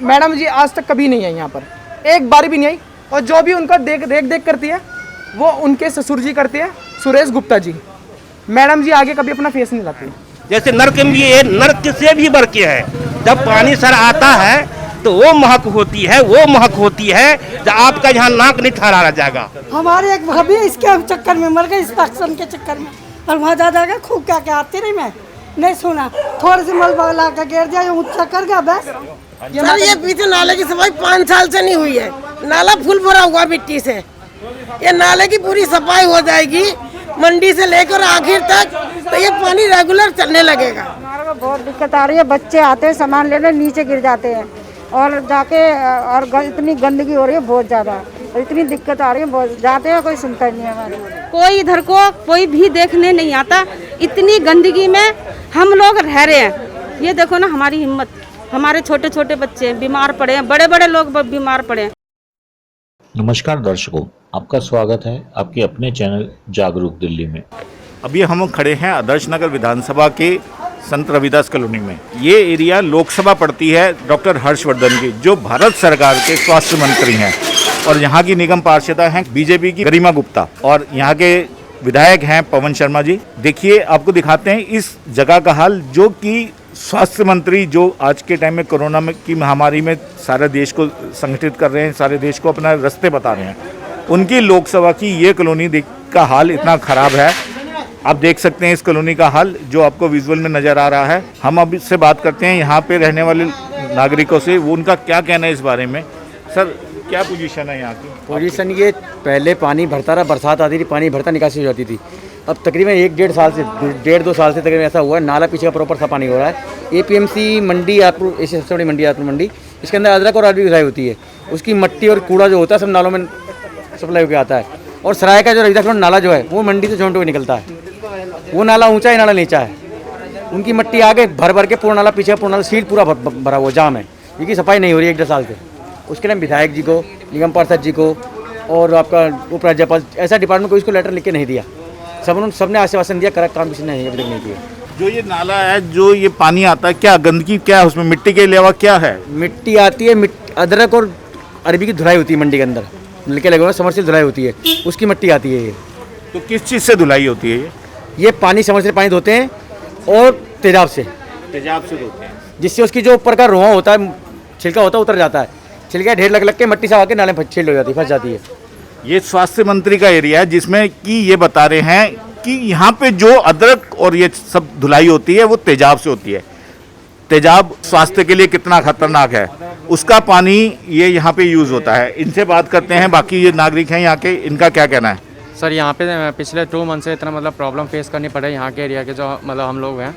Madam जी आज तक कभी नहीं आई यहाँ पर, एक बार भी नहीं आई। और जो भी उनका देख करती है वो उनके ससुर जी करते हैं, सुरेश गुप्ता जी। मैडम जी आगे कभी अपना फेस नहीं लाती। जैसे नर्क में ये नर्क से भी बढ़ के है। जब पानी सर आता है तो वो महक होती है जब आपका यहाँ नाक नहीं ठहराया जाएगा। हमारे एक भाभी इसके चक्कर में मर गई, इंस्पेक्शन के चक्कर में। और वहाँ जा खूब क्या आती रही, मैं नहीं सुना। थोड़ी सी मलबा ला कर गिर जाए, ऊँचा कर गया बस। सर ये पीछे नाले की सफाई 5 साल से नहीं हुई है। नाला फुल भरा हुआ मिट्टी से। ये नाले की पूरी सफाई हो जाएगी मंडी से लेकर आखिर तक, तो ये पानी रेगुलर चलने लगेगा। हमारे को बहुत दिक्कत आ रही है। बच्चे आते हैं सामान लेने, नीचे गिर जाते हैं और जाके और इतनी गंदगी हो रही है बहुत ज़्यादा, और इतनी दिक्कत आ रही है। बहुत जाते हैं, कोई सुनता ही नहीं है हमारी। कोई इधर को कोई भी देखने नहीं आता। इतनी गंदगी में हम लोग रह रहे हैं। ये देखो ना हमारी हिम्मत, हमारे छोटे छोटे बच्चे बीमार पड़े हैं, बड़े बड़े लोग बीमार पड़े हैं। नमस्कार दर्शकों, आपका स्वागत है आपके अपने चैनल जागरूक दिल्ली में। अभी हम खड़े हैं आदर्श नगर विधानसभा के संत रविदास कॉलोनी में। ये एरिया लोकसभा पड़ती है डॉक्टर हर्षवर्धन की, जो भारत सरकार के स्वास्थ्य मंत्री हैं, और यहाँ की निगम पार्षदा हैं बीजेपी की गरिमा गुप्ता, और यहाँ के विधायक हैं पवन शर्मा जी। देखिए आपको दिखाते हैं इस जगह का हाल, जो कि स्वास्थ्य मंत्री जो आज के टाइम में कोरोना में की महामारी में सारे देश को संगठित कर रहे हैं, सारे देश को अपना रास्ते बता रहे हैं, उनकी लोकसभा की ये कॉलोनी का हाल इतना खराब है। आप देख सकते हैं इस कॉलोनी का हाल जो आपको विजुअल में नज़र आ रहा है। हम अब इससे बात करते हैं यहाँ पे रहने वाले नागरिकों से, वो उनका क्या कहना है इस बारे में। सर क्या पोजीशन है यहाँ की? पोजीशन ये पहले पानी भरता रहा, बरसात आती थी पानी भरता निकासी हो जाती थी। अब तकरीबन 1-1.5 साल से 1.5-2 साल से तकरीबन ऐसा हुआ है, नाला पीछे का प्रॉपर सा पानी हो रहा है। APMC मंडी यादपुर, ऐसी सबसे बड़ी मंडी यादपुर मंडी, इसके अंदर अदरक और आलू की धुलाई होती है। उसकी मट्टी और कूड़ा जो होता है सब नालों में सप्लाई होकर आता है। और सराय का जो रविदास नाला जो है वो मंडी से झोंटो निकलता है। वो नाला ऊंचा है, नाला नीचा है। उनकी मट्टी आगे भर के पूरा नाला, पीछे पूरा नाला सीट पूरा भरा हुआ जाम है। इनकी सफाई नहीं हो रही 1-1.5 साल से। उसके लिए विधायक जी को, निगम पार्षद जी को और आपका उप राज्यपाल, ऐसा डिपार्टमेंट को इसको लेटर लिख के नहीं दिया। सबने आश्वासन दिया, करेक्ट काम किसी ने अभी तक नहीं किया। जो ये नाला है, जो ये पानी आता है, क्या गंदगी क्या है उसमें? मिट्टी के अलावा क्या है? मिट्टी आती है, अदरक और अरबी की धुलाई होती है मंडी के अंदर, नलके लगे हुए समरसेल धुलाई होती है, उसकी मिट्टी आती है। ये तो किस चीज़ से धुलाई होती है? ये पानी समरसेल पानी धोते हैं और तेजाब से धोते हैं, जिससे उसकी जो ऊपर का रोआ होता है, छिलका होता है, उतर जाता है। छिलका ढेर लग के मिट्टी से आके नाले में छील हो जाती है, फंस जाती है। ये स्वास्थ्य मंत्री का एरिया है, जिसमें कि ये बता रहे हैं कि यहाँ पे जो अदरक और ये सब धुलाई होती है वो तेजाब से होती है। तेजाब स्वास्थ्य के लिए कितना खतरनाक है, उसका पानी ये यहाँ पे यूज़ होता है। इनसे बात करते हैं, बाकी ये नागरिक हैं यहाँ के, इनका क्या कहना है? सर यहाँ पे पिछले 2 मंथ से इतना मतलब प्रॉब्लम फेस करनी पड़े यहाँ के एरिया के जो मतलब हम लोग हैं।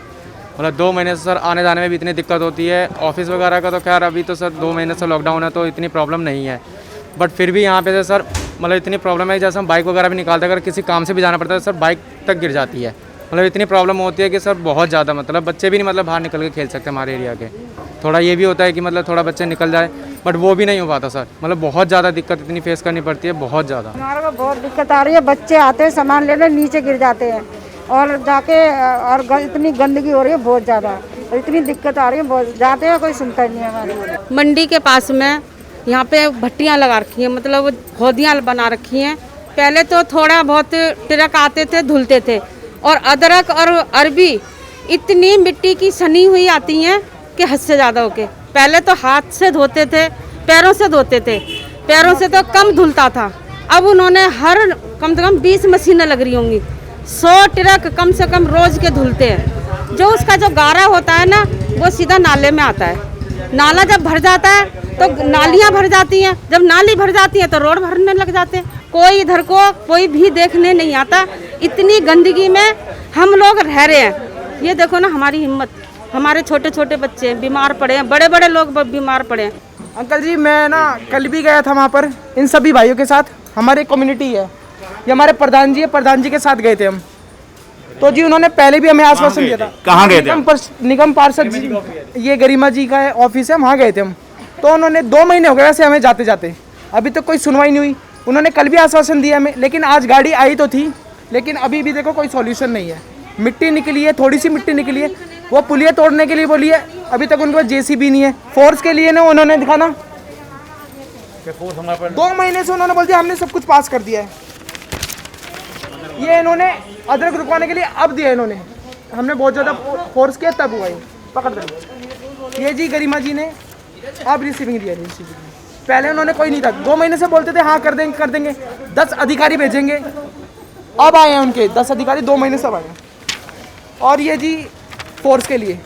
मतलब 2 महीने से सर आने जाने में भी इतनी दिक्कत होती है। ऑफिस वगैरह का तो खैर अभी तो सर 2 महीने से लॉकडाउन है तो इतनी प्रॉब्लम नहीं है, बट फिर भी यहाँ पे सर मतलब इतनी प्रॉब्लम है। जैसे हम बाइक वगैरह भी निकालते हैं, अगर किसी काम से भी जाना पड़ता है सर बाइक तक गिर जाती है। मतलब इतनी प्रॉब्लम होती है कि सर बहुत ज़्यादा, मतलब बच्चे भी नहीं मतलब बाहर निकल के खेल सकते हमारे एरिया के। थोड़ा ये भी होता है कि मतलब थोड़ा बच्चे निकल जाए, बट वो भी नहीं हो पाता सर। मतलब बहुत ज़्यादा दिक्कत इतनी फेस करनी पड़ती है, बहुत ज़्यादा। हमारे को बहुत दिक्कत आ रही है। बच्चे आते हैं सामान लेने, नीचे गिर जाते हैं और जाके और इतनी गंदगी हो रही है बहुत ज़्यादा, और इतनी दिक्कत आ रही है बहुत। जाते हैं, कोई सुनता ही नहीं है हमारी। मंडी के पास में यहाँ पे भट्टियाँ लगा रखी हैं, मतलब होदियाँ बना रखी हैं। पहले तो थोड़ा बहुत ट्रक आते थे, धुलते थे, और अदरक और अरबी इतनी मिट्टी की सनी हुई आती हैं कि हद से ज़्यादा होके। पहले तो हाथ से धोते थे, पैरों से धोते थे, पैरों से तो कम धुलता था। अब उन्होंने हर कम से कम 20 मशीनें लग रही होंगी, 100 ट्रक कम से कम रोज़ के धुलते हैं। जो उसका जो गारा होता है ना, वो सीधा नाले में आता है। नाला जब भर जाता है तो नालियाँ भर जाती हैं, जब नाली भर जाती है तो रोड भरने लग जाते हैं। कोई इधर को कोई भी देखने नहीं आता। इतनी गंदगी में हम लोग रह रहे हैं। ये देखो ना हमारी हिम्मत, हमारे छोटे छोटे बच्चे बीमार पड़े हैं, बड़े बड़े लोग बीमार पड़े हैं। अंकल जी मैं ना कल भी गया था वहाँ पर इन सभी भाइयों के साथ। हमारी कम्युनिटी है, ये हमारे प्रधान जी है, प्रधान जी के साथ गए थे हम। तो जी उन्होंने पहले भी हमें आश्वासन दिया था। कहाँ गए थे? निगम पार्षद जी, ये गरिमा जी का ऑफिस है, वहाँ गए थे हम। तो उन्होंने 2 महीने हो गए वैसे हमें जाते जाते, अभी तक कोई सुनवाई नहीं हुई। उन्होंने कल भी आश्वासन दिया हमें, लेकिन आज गाड़ी आई तो थी, लेकिन अभी भी देखो कोई सॉल्यूशन नहीं है। मिट्टी निकली है, थोड़ी सी मिट्टी निकली है। वो पुलिया तोड़ने के लिए बोली है, अभी तक उनके पास जेसीबी नहीं है। फोर्स के लिए ना उन्होंने दिखाना 2 महीने से उन्होंने बोल दिया हमने सब कुछ पास कर दिया है। ये इन्होंने अदरक रुकवाने के लिए अब दिया इन्होंने, हमने बहुत ज़्यादा फोर्स किया तब हुआ ये पकड़ कर। ये जी गरिमा जी ने अब रिसीविंग दिया। पहले उन्होंने कोई नहीं था, 2 महीने से बोलते थे हाँ कर देंगे 10 अधिकारी भेजेंगे, अब आए हैं उनके 10 अधिकारी 2 महीने से आए हैं। और ये जी फोर्स के लिए,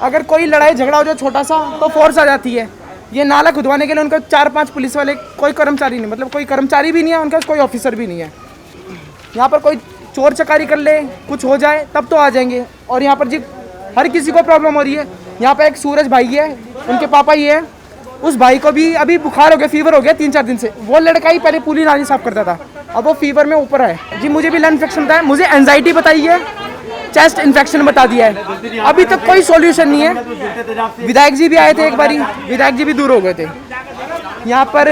अगर कोई लड़ाई झगड़ा हो जाए छोटा सा तो फोर्स आ जाती है। ये नाला खुदवाने के लिए उनका 4-5 पुलिस वाले, कोई कर्मचारी नहीं, मतलब कोई कर्मचारी भी नहीं है उनका, कोई ऑफिसर भी नहीं है। यहाँ पर कोई चोर चकारी कर ले, कुछ हो जाए तब तो आ जाएंगे। और यहाँ पर जी हर किसी को प्रॉब्लम हो रही है। यहाँ पर एक सूरज भाई है, उनके पापा ये है, उस भाई को भी अभी बुखार हो गया, फीवर हो गया 3-4 दिन से। वो लड़का ही पहले पूरी नाली साफ करता था, अब वो फीवर में ऊपर है जी। मुझे भी लंग इन्फेक्शन बताया, मुझे एंजाइटी बताई है, चेस्ट इन्फेक्शन बता दिया है। अभी तक कोई सॉल्यूशन नहीं है। विधायक जी भी आए थे एक बारी, विधायक जी भी दूर हो गए थे। यहाँ पर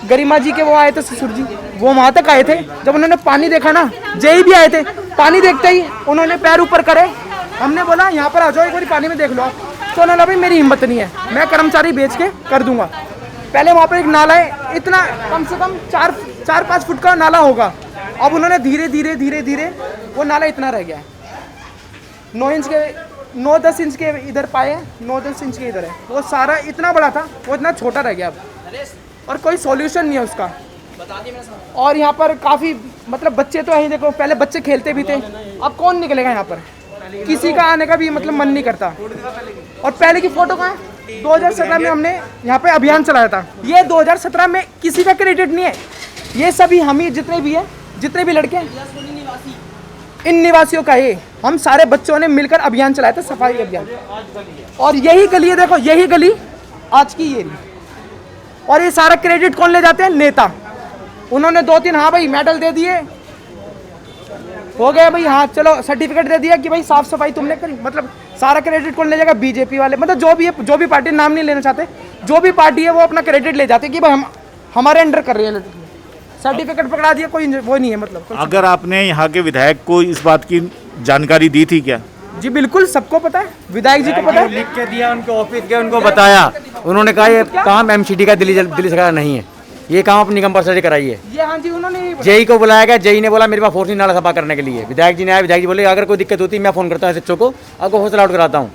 गरिमा जी के वो आए थे ससुर जी, वो वहाँ तक आए थे। जब उन्होंने पानी देखा ना, जय भी आए थे, पानी देखते ही उन्होंने पैर ऊपर करे। हमने बोला यहाँ पर आ जाओ एक बार पानी में देख लो आप, तो उन्होंने भाई मेरी हिम्मत नहीं है, मैं कर्मचारी बेच के कर दूंगा। पहले वहाँ पर एक नाला है, इतना कम से कम 4-5 फुट का नाला होगा, अब उन्होंने धीरे धीरे वो नाला इतना रह गया है। 9-10 इंच के इधर पाए, 9-10 इंच के इधर है। वो सारा इतना बड़ा था, वो इतना छोटा रह गया अब, और कोई सॉल्यूशन नहीं है उसका। और यहाँ पर काफ़ी मतलब बच्चे तो यहीं देखो, पहले बच्चे खेलते भी थे, अब कौन निकलेगा यहाँ पर, किसी का आने का भी मतलब मन नहीं करता। और पहले की फ़ोटो कहाँ है, 2017 में हमने यहाँ पे अभियान चलाया था। ये 2017 में किसी का क्रेडिट नहीं है, ये सभी हम ही जितने भी लड़के हैं, इन निवासियों का ये, हम सारे बच्चों ने मिलकर अभियान चलाया था, सफाई अभियान। और यही गली है, देखो यही गली आज की ये। और ये सारा क्रेडिट कौन ले जाते हैं, नेता। उन्होंने 2-3 हाँ भाई मेडल दे दिए, हो गया भाई, हाँ चलो सर्टिफिकेट दे दिया कि भाई साफ सफाई तुमने करी। मतलब सारा क्रेडिट कौन ले जाएगा, बीजेपी वाले। मतलब जो भी पार्टी, नाम नहीं लेना चाहते, जो भी पार्टी है वो अपना क्रेडिट ले जाते कि भाई हम हमारे अंडर कर रहे हैं। सर्टिफिकेट पकड़ा दिया, कोई वो नहीं है। मतलब अगर आपने यहाँ के विधायक को इस बात की जानकारी दी थी क्या? जी बिल्कुल, सबको पता है, विधायक जी को पता है, लिख के दिया, उनके ऑफिस गए, उनको बताया, उन्होंने कहा ये काम एमसीडी का दिल्ली सरकार नहीं है, ये काम अपनी कंपलसरी कराई है। ये हाँ जी, उन्होंने जेई को बुलाया गया, जेई ने बोला मेरे पास फोर्स नहीं नाला सफा करने के लिए। विधायक जी ने आया, विधायक जी बोले अगर कोई दिक्कत होती है मैं फोन करता हूँ एसएचओ को, आपको फोर्स अलाउट कराता हूँ।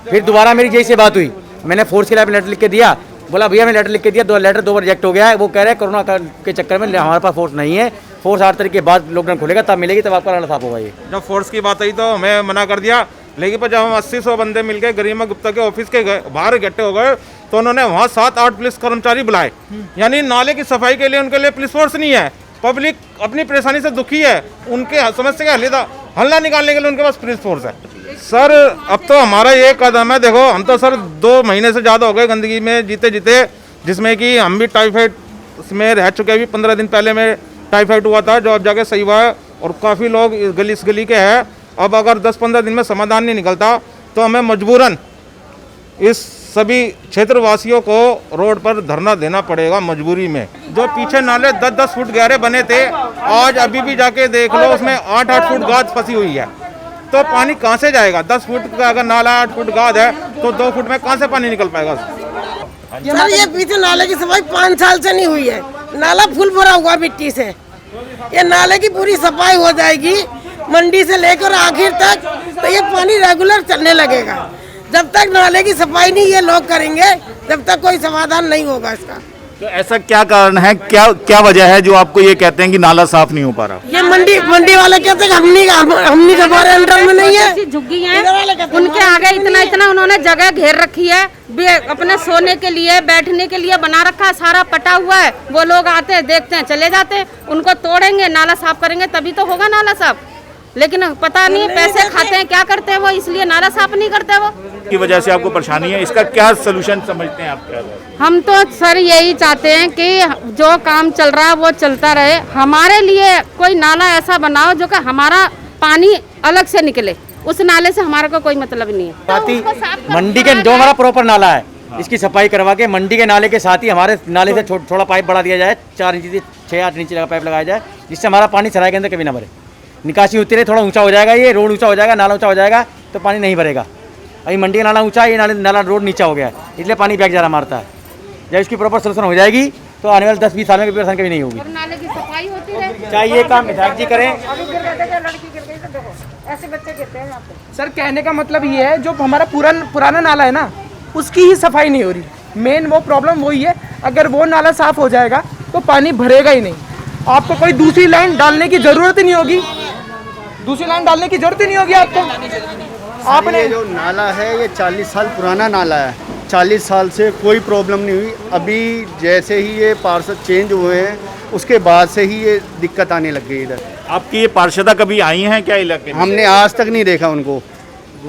फिर दोबारा मेरी जेई से बात हुई, मैंने फोर्स के लिए लेटर लिख के दिया, बोला भैया मैं लेटर लिख के दिया, 2 बार रिजेक्ट हो गया है। वो कह रहे हैं कोरोना के चक्कर में हमारे पास फोर्स नहीं है, फोर्स 8 तारीख के बाद लॉकडाउन खुलेगा तब मिलेगी, तब आपका नाला साफ होगा। ये जब फोर्स की बात आई तो मैं मना कर दिया, लेकिन पर जब हम 80-100 बंदे मिल गए गरिमा गुप्ता के ऑफिस के बाहर इकट्ठे हो गए, तो उन्होंने वहाँ 7-8 पुलिस कर्मचारी बुलाए। यानी नाले की सफाई के लिए उनके लिए पुलिस फोर्स नहीं है। पब्लिक अपनी परेशानी से दुखी है, उनके समस्या का हल निकालने के लिए उनके पास पुलिस फोर्स है। सर अब तो हमारा ये कदम है, देखो हम तो सर 2 महीने से ज़्यादा हो गए गंदगी में जीते, जिसमें कि हम भी टाइफाइड में रह चुके हैं। अभी 15 दिन पहले में टाइफाइड हुआ था, जो अब जाके सही हुआ है। और काफ़ी लोग इस गली के हैं। अब अगर 10-15 दिन में समाधान नहीं निकलता तो हमें मजबूरन इस सभी क्षेत्रवासियों को रोड पर धरना देना पड़ेगा मजबूरी में। जो पीछे नाले 10-10 फुट गहरे बने थे, आज अभी भी जाके देख लो उसमें 8-8 फुट गाद फंसी हुई है। तो पानी कहाँ से जाएगा? 10 फुट का अगर नाला 8 फुट गाद है तो 2 फुट में कहाँ से पानी निकल पाएगा? सर ये पीछे नाले की सफाई 5 साल से नहीं हुई है, नाला फुल भरा हुआ मिट्टी से। ये नाले की पूरी सफाई हो जाएगी मंडी से लेकर आखिर तक, तो ये पानी रेगुलर चलने लगेगा। जब तक नाले की सफाई नहीं ये लोग करेंगे, जब तक कोई समाधान नहीं होगा इसका। तो ऐसा क्या कारण है, क्या वजह है जो आपको ये कहते हैं कि नाला साफ नहीं हो पा रहा? ये मंडी वाले कहते हैं हमनी हमारे अंडर में नहीं है। झुग्गी हैं, उनके आगे इतना उन्होंने जगह घेर रखी है, अपने सोने के लिए बैठने के लिए बना रखा है, सारा पटा हुआ है। वो लोग आते हैं, देखते हैं, चले जाते हैं। उनको तोड़ेंगे, नाला साफ करेंगे तभी तो होगा नाला साफ। लेकिन पता नहीं पैसे खाते हैं, क्या करते हैं वो, इसलिए नाला साफ नहीं करते वो। की वजह से आपको परेशानी है, इसका क्या सलूशन समझते हैं आप? हम तो सर यही चाहते हैं कि जो काम चल रहा है वो चलता रहे। हमारे लिए कोई नाला ऐसा बनाओ जो कि हमारा पानी अलग से निकले, उस नाले से हमारे को कोई मतलब नहीं है। साथ ही मंडी के जो हमारा प्रॉपर नाला है, इसकी सफाई करवा के मंडी के नाले के साथ ही हमारे नाले से थोड़ा पाइप बढ़ा दिया जाए, 4 इंच से 6-8 इंच का पाइप लगाया जाए, जिससे हमारा पानी सराय के अंदर कभी ना भरे। निकासी होती रहे, थोड़ा ऊंचा हो जाएगा, ये रोड ऊंचा हो जाएगा, नाला ऊंचा हो जाएगा तो पानी नहीं भरेगा। अभी मंडी का नाला ऊंचा है, ये नाला रोड नीचा हो गया है, इसलिए पानी बैग ज़्यादा मारता है। जब इसकी प्रॉपर सोल्यूशन हो जाएगी तो आने वाले 10-20 साल में कोई परेशानी कभी नहीं होगी। और नाले की सफाई होती रहे। चाहे ये काम विधायक जी करें। अभी गिर गए थे, लड़की गिर गई तो देखो ऐसे बच्चे गिरते हैं यहाँ पे। सर कहने का मतलब ये है जो हमारा पुराना नाला है ना, उसकी ही सफाई नहीं हो रही। मेन वो प्रॉब्लम वही है। अगर वो नाला साफ हो जाएगा तो पानी भरेगा ही नहीं। आपको कोई दूसरी लाइन डालने की जरूरत ही नहीं होगी, दूसरी लाइन डालने की जरूरत ही नहीं होगी आपको। आपने ये जो नाला है ये 40 साल पुराना नाला है, 40 साल से कोई प्रॉब्लम नहीं हुई। अभी जैसे ही ये पार्षद चेंज हुए हैं उसके बाद से ही ये दिक्कत आने लग गई इधर। आपकी ये पार्षदा कभी आई हैं क्या इलाके में? हमने आज तक नहीं देखा उनको,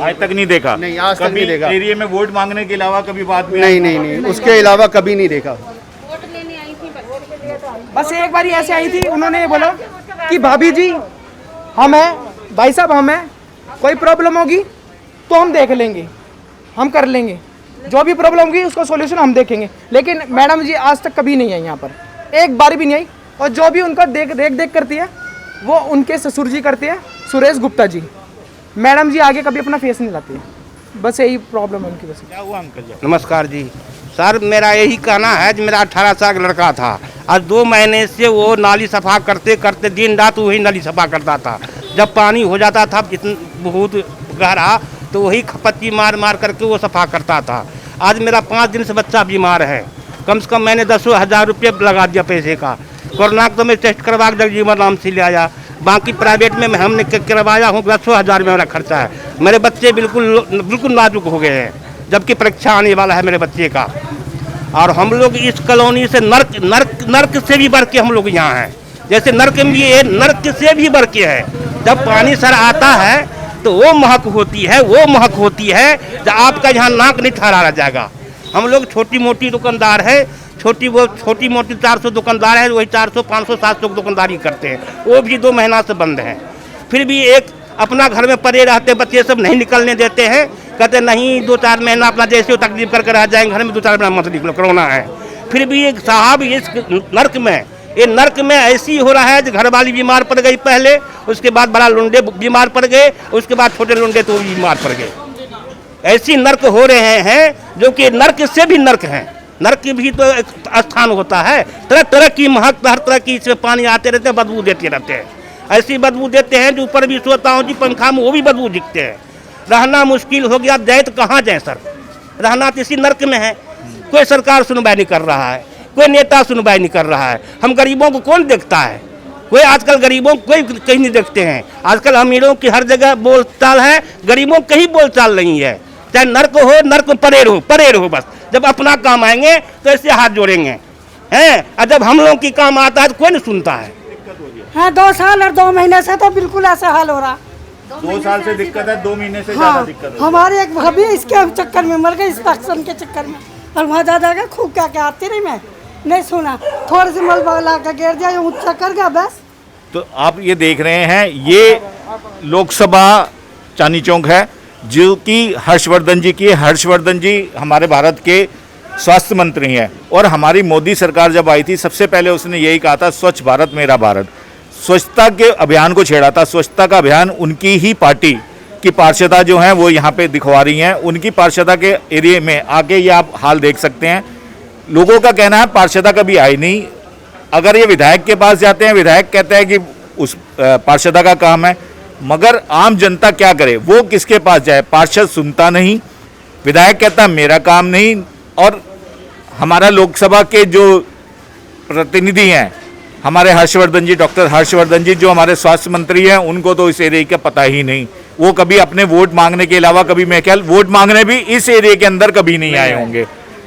आज तक नहीं देखा? नहीं, आज तक नहीं देखा। एरिया में वोट मांगने के अलावा कभी बात में? नहीं, उसके अलावा कभी नहीं देखा। वोट लेने आई थी बस एक बार ऐसे आई थी, उन्होंने ये बोला कि भाभी जी हम हैं, भाई साहब हम हैं, कोई प्रॉब्लम होगी तो हम देख लेंगे, हम कर लेंगे, जो भी प्रॉब्लम होगी उसका सॉल्यूशन हम देखेंगे। लेकिन मैडम जी आज तक कभी नहीं आई यहाँ पर, एक बार भी नहीं आई। और जो भी उनका देख करती है वो उनके ससुर जी करते हैं, सुरेश गुप्ता जी। मैडम जी आगे कभी अपना फेस नहीं लाती है, बस यही प्रॉब्लम है उनकी वजह से। क्या हुआ अंकल जी? नमस्कार जी सर, मेरा यही कहना है कि मेरा 18 साल का लड़का था, आज 2 महीने से वो नाली सफा करते करते दिन रात वही नाली सफा करता था। जब पानी हो जाता था बहुत गहरा तो वही खपच्ची मार मार करके वो सफा करता था। आज मेरा 5 दिन से बच्चा बीमार है, कम से कम मैंने 10,000 रुपये लगा दिया पैसे का। कोरोना तो मैं टेस्ट करवा के जगजीवन राम से ले आया, बाकी प्राइवेट में हमने करवाया हूँ, 10,000 में मेरा खर्चा है। मेरे बच्चे बिल्कुल नाजुक हो गए हैं, जबकि परीक्षा आने वाला है मेरे बच्चे का। और हम लोग इस कॉलोनी से नर्क से भी बढ़ के हम लोग यहाँ हैं। जैसे नर्क में ये नर्क से भी बढ़ के है। जब पानी सर आता है तो वो महक होती है, वो महक होती है जब आपका यहाँ नाक नहीं ठहरा जाएगा। हम लोग छोटी मोटी दुकानदार है, छोटी मोटी 400 दुकानदार है, वही 400, 500, 700 दुकानदारी करते हैं, वो भी 2 महीना से बंद है। फिर भी एक अपना घर में पड़े रहते बच्चे सब नहीं निकलने देते हैं, कहते नहीं 2-4 महीना अपना जैसे वो तकलीफ करके रह जाएंगे घर में, 2-4 महीना मत निकलो, कोरोना है। फिर भी एक साहब इस नर्क में ऐसी हो रहा है कि घर वाली बीमार पड़ गई पहले, उसके बाद बड़ा लुंडे बीमार पड़ गए, उसके बाद छोटे लुंडे तो भी बीमार पड़ गए। ऐसी नर्क हो रहे हैं जो कि नर्क से भी नर्क हैं। नर्क भी तो एक स्थान होता है, तरह तरह की महक, हर तरह की इसमें पानी आते रहते हैं, बदबू देते रहते हैं। ऐसी बदबू देते हैं जो ऊपर भी सोता हूँ जी पंखा में, वो भी बदबू दिखते हैं। रहना मुश्किल हो गया, जाए तो कहाँ जाए सर, रहना तो इसी नर्क में है। कोई सरकार सुनवाई नहीं कर रहा है, कोई नेता सुनवाई नहीं कर रहा है। हम गरीबों को कौन देखता है? कोई आजकल गरीबों को कोई कहीं नहीं देखते हैं। आजकल अमीरों की हर जगह बोलचाल है, गरीबों की कहीं बोलचाल नहीं है। चाहे नर्क हो, नर्क परे रहो बस। जब अपना काम आएंगे तो ऐसे हाथ जोड़ेंगे हैं, और जब हम लोगों की काम आता है तो कोई नहीं सुनता है। हाँ 2 साल और 2 महीने से तो बिल्कुल ऐसा हाल हो रहा। 2 साल से दिक्कत है, 2 महीने से ज्यादा दिक्कत है। हमारी एक भाभी इसके चक्कर में मर गई, इंस्पेक्शन के चक्कर में। और वहाँ जा जाकर खूब क्या आती रही, मैं नहीं सुना, थोड़ी सी मलबा ला कर गिर जाए, ऊँचा कर गया बस। तो आप ये देख रहे हैं, ये लोकसभा चांदनी चौक है जो कि हर्षवर्धन जी की। हर्षवर्धन जी हमारे भारत के स्वास्थ्य मंत्री हैं, और हमारी मोदी सरकार जब आई थी सबसे पहले उसने यही कहा था स्वच्छ भारत मेरा भारत, स्वच्छता के अभियान को छेड़ा था। स्वच्छता का अभियान उनकी ही पार्टी की पार्षदा जो हैं वो यहाँ पे दिखवा रही हैं। उनकी पार्षदा के एरिया में आके ये आप हाल देख सकते हैं। लोगों का कहना है पार्षदा कभी आई नहीं। अगर ये विधायक के पास जाते हैं, विधायक कहते हैं कि उस पार्षदा का काम है, मगर आम जनता क्या करे, वो किसके पास जाए? पार्षद सुनता नहीं, विधायक कहता मेरा काम नहीं, और हमारा लोकसभा के जो प्रतिनिधि हैं हमारे हर्षवर्धन जी, डॉक्टर हर्षवर्धन जी जो हमारे स्वास्थ्य मंत्री हैं, उनको तो इस एरिया का पता ही नहीं। वो कभी अपने वोट मांगने के अलावा कभी मैं ख्याल वोट मांगने भी इस एरिया के अंदर कभी नहीं आए होंगे,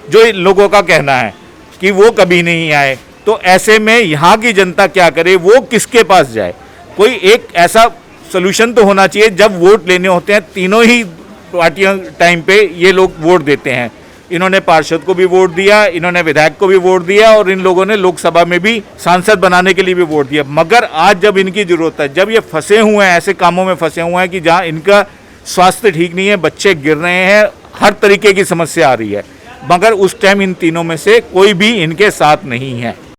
जो लोगों का कहना है कि वो कभी नहीं आए। तो ऐसे में यहाँ की जनता क्या करे, वो किसके पास जाए? कोई एक ऐसा सोल्यूशन तो होना चाहिए। जब वोट लेने होते हैं तीनों ही पार्टियों टाइम पे ये लोग वोट देते हैं। इन्होंने पार्षद को भी वोट दिया, इन्होंने विधायक को भी वोट दिया, और इन लोगों ने लोकसभा में भी सांसद बनाने के लिए भी वोट दिया। मगर आज जब इनकी जरूरत है, जब ये फंसे हुए हैं, ऐसे कामों में फंसे हुए हैं कि जहाँ इनका स्वास्थ्य ठीक नहीं है, बच्चे गिर रहे हैं, हर तरीके की समस्या आ रही है, मगर उस टाइम इन तीनों में से कोई भी इनके साथ नहीं है।